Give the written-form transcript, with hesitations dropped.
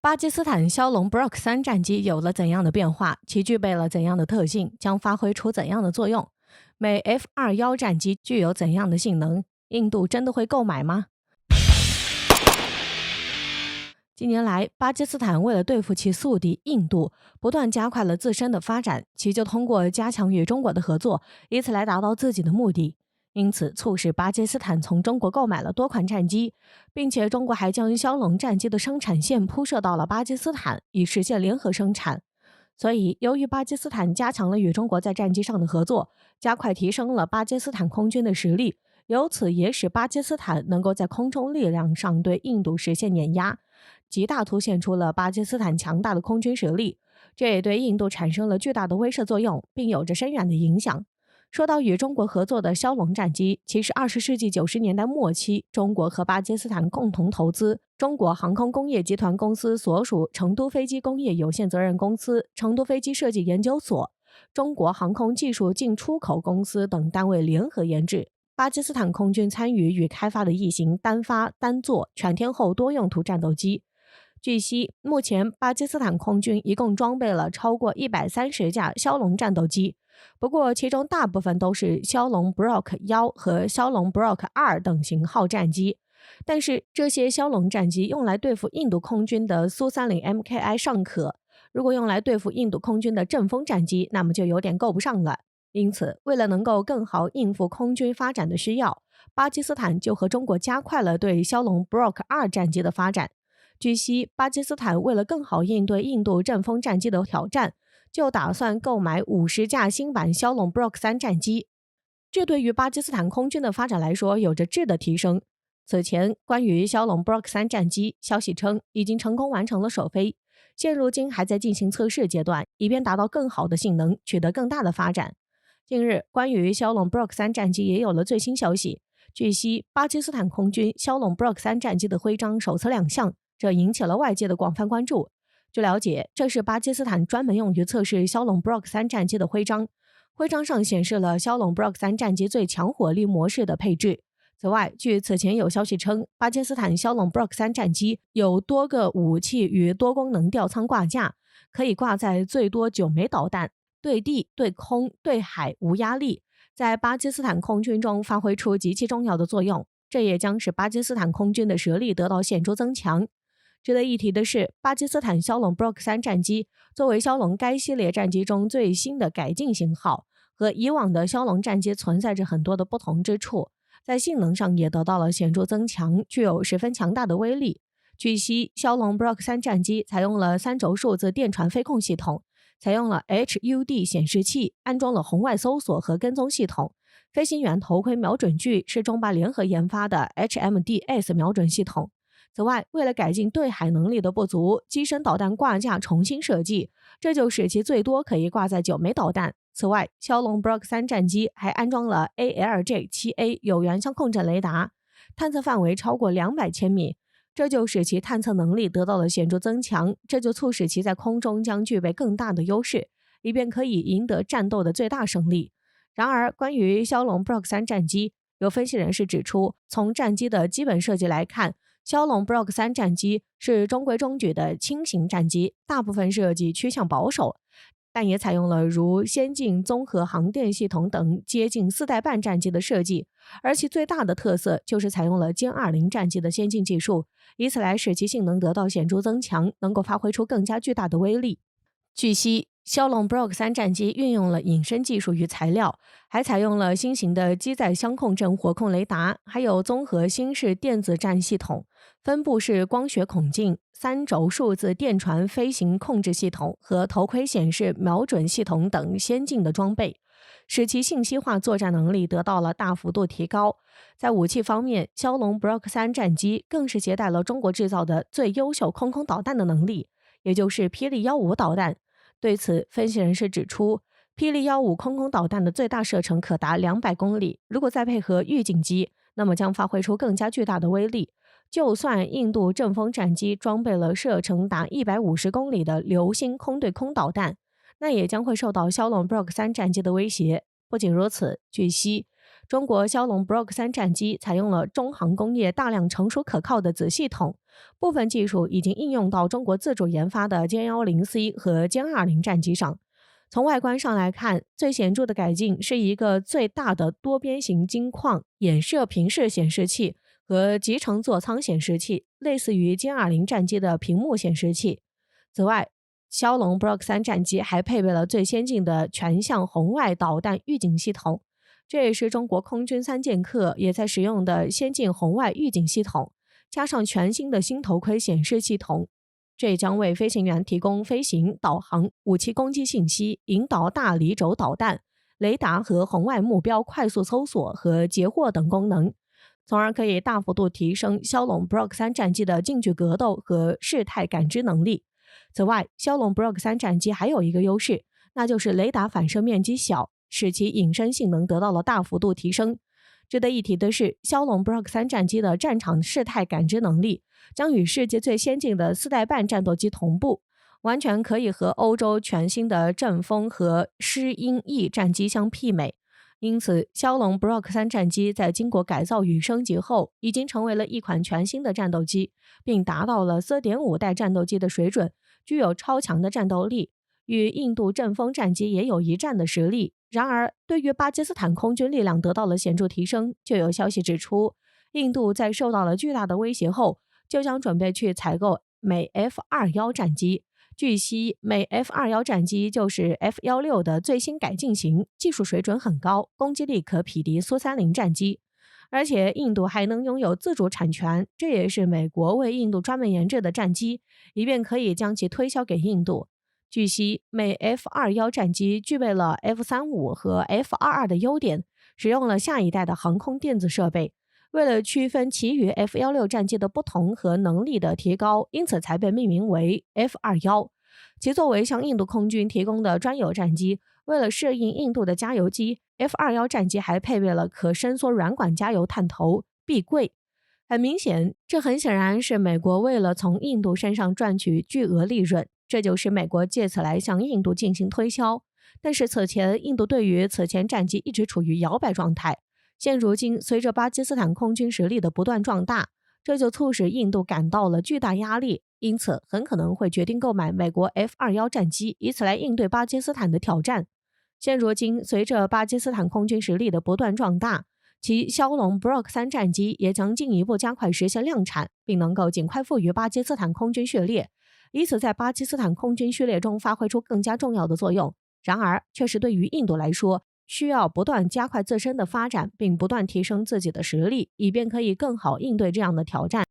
巴基斯坦枭龙 Block 3战机有了怎样的变化？其具备了怎样的特性？将发挥出怎样的作用？美 F-21战机具有怎样的性能？印度真的会购买吗？近年来，巴基斯坦为了对付其宿敌印度，不断加快了自身的发展，其就通过加强与中国的合作，以此来达到自己的目的。因此，促使巴基斯坦从中国购买了多款战机，并且中国还将枭龙战机的生产线铺设到了巴基斯坦，以实现联合生产。所以，由于巴基斯坦加强了与中国在战机上的合作，加快提升了巴基斯坦空军的实力，由此也使巴基斯坦能够在空中力量上对印度实现碾压，极大凸显出了巴基斯坦强大的空军实力。这也对印度产生了巨大的威慑作用，并有着深远的影响。说到与中国合作的枭龙战机，其实20世纪90年代末期，中国和巴基斯坦共同投资中国航空工业集团公司所属成都飞机工业有限责任公司、成都飞机设计研究所、中国航空技术进出口公司等单位联合研制。巴基斯坦空军参与与开发的一型单发单座全天候多用途战斗机。据悉，目前巴基斯坦空军一共装备了超过130架枭龙战斗机，不过其中大部分都是枭龙 Block 1和枭龙 Block 2等型号战机。但是这些枭龙战机用来对付印度空军的苏30 MKI 尚可，如果用来对付印度空军的阵风战机，那么就有点够不上了。因此，为了能够更好应付空军发展的需要，巴基斯坦就和中国加快了对枭龙 Block 2战机的发展。据悉，巴基斯坦为了更好应对印度阵风战机的挑战，就打算购买50架新版枭龙 Block 3战机。这对于巴基斯坦空军的发展来说有着质的提升。此前，关于枭龙 Block 3战机，消息称已经成功完成了首飞，现如今还在进行测试阶段，以便达到更好的性能，取得更大的发展。近日，关于枭龙 Block 3战机也有了最新消息。据悉，巴基斯坦空军枭龙 Block 3战机的徽章首次亮相，这引起了外界的广泛关注。据了解，这是巴基斯坦专门用于测试枭龙 Block 3战机的徽章，徽章上显示了枭龙 Block 3战机最强火力模式的配置。此外，据此前有消息称，巴基斯坦枭龙 Block 3战机有多个武器与多功能吊舱挂架，可以挂载最多9枚导弹，对地、对空、对海无压力，在巴基斯坦空军中发挥出极其重要的作用。这也将使巴基斯坦空军的实力得到显著增强。值得一提的是，巴基斯坦枭龙 Block 3战机作为枭龙该系列战机中最新的改进型号，和以往的枭龙战机存在着很多的不同之处，在性能上也得到了显著增强，具有十分强大的威力。据悉，枭龙 Block 3战机采用了3轴数字电传飞控系统，采用了 HUD 显示器，安装了红外搜索和跟踪系统。飞行员头盔瞄准具是中巴联合研发的 HMDS 瞄准系统。此外，为了改进对海能力的不足，机身导弹挂架重新设计，这就使其最多可以挂载9枚导弹。此外，枭龙 Block 3战机还安装了 ALJ-7A 有源相控阵雷达，探测范围超过200千米，这就使其探测能力得到了显著增强，这就促使其在空中将具备更大的优势，以便可以赢得战斗的最大胜利。然而，关于枭龙 Block 3战机，有分析人士指出，从战机的基本设计来看，枭龙 Block 3战机是中规中矩的轻型战机，大部分设计趋向保守，但也采用了如先进综合航电系统等接近4代半战机的设计，而其最大的特色就是采用了歼20战机的先进技术，以此来使其性能得到显著增强，能够发挥出更加巨大的威力。据悉，枭龙 Block 3战机运用了隐身技术与材料，还采用了新型的机载相控阵火控雷达，还有综合新式电子战系统、分布式光学孔径、3轴数字电传飞行控制系统和头盔显示瞄准系统等先进的装备，使其信息化作战能力得到了大幅度提高。在武器方面，枭龙 Block 3战机更是携带了中国制造的最优秀空导弹的能力，也就是霹雳15导弹。对此，分析人士指出，霹雳15空导弹的最大射程可达200公里，如果再配合预警机，那么将发挥出更加巨大的威力。就算印度阵风战机装备了射程达150公里的流星空对空导弹，那也将会受到枭龙 Block 3战机的威胁。不仅如此，据悉，中国枭龙 Block 3战机采用了中航工业大量成熟可靠的子系统，部分技术已经应用到中国自主研发的歼 10C 和歼20战机上。从外观上来看，最显著的改进是一个最大的多边形金框衍射平视显示器和集成座舱显示器，类似于歼20战机的屏幕显示器。此外，枭龙 Block 3战机还配备了最先进的全向红外导弹预警系统，这也是中国空军3剑客也在使用的先进红外预警系统，加上全新的新头盔显示系统，这将为飞行员提供飞行、导航、武器攻击信息、引导大离轴导弹、雷达和红外目标快速搜索和截获等功能，从而可以大幅度提升枭龙 Block 3战机的近距格斗和事态感知能力。此外，枭龙 Block 3战机还有一个优势，那就是雷达反射面积小，使其隐身性能得到了大幅度提升。值得一提的是，枭龙 Block 3战机的战场事态感知能力将与世界最先进的4代半战斗机同步，完全可以和欧洲全新的阵风和狮鹰 E 战机相媲美。因此，枭龙 Block 3战机在经过改造与升级后，已经成为了一款全新的战斗机，并达到了 4.5 代战斗机的水准，具有超强的战斗力，与印度阵风战机也有一战的实力。然而，对于巴基斯坦空军力量得到了显著提升，就有消息指出，印度在受到了巨大的威胁后，就将准备去采购美 F-21战机。据悉，美 F-21战机就是 F-16的最新改进型，技术水准很高，攻击力可匹敌苏30战机。而且，印度还能拥有自主产权，这也是美国为印度专门研制的战机，以便可以将其推销给印度。据悉，美 F-21战机具备了 F-35和 F-22的优点，使用了下一代的航空电子设备。为了区分其与 F-16战机的不同和能力的提高，因此才被命名为 F-21。其作为向印度空军提供的专有战机，为了适应印度的加油机， F-21战机还配备了可伸缩软管加油探头、壁柜。这很显然是美国为了从印度身上赚取巨额利润，这就使美国借此来向印度进行推销。但是此前，印度对于此前战机一直处于摇摆状态。现如今，随着巴基斯坦空军实力的不断壮大，这就促使印度感到了巨大压力，因此很可能会决定购买美国 F-21战机，以此来应对巴基斯坦的挑战。现如今，随着巴基斯坦空军实力的不断壮大，其枭龙 Block 3战机也将进一步加快实现量产，并能够尽快赋予巴基斯坦空军序列，以此在巴基斯坦空军序列中发挥出更加重要的作用。然而，确实对于印度来说，需要不断加快自身的发展，并不断提升自己的实力，以便可以更好应对这样的挑战。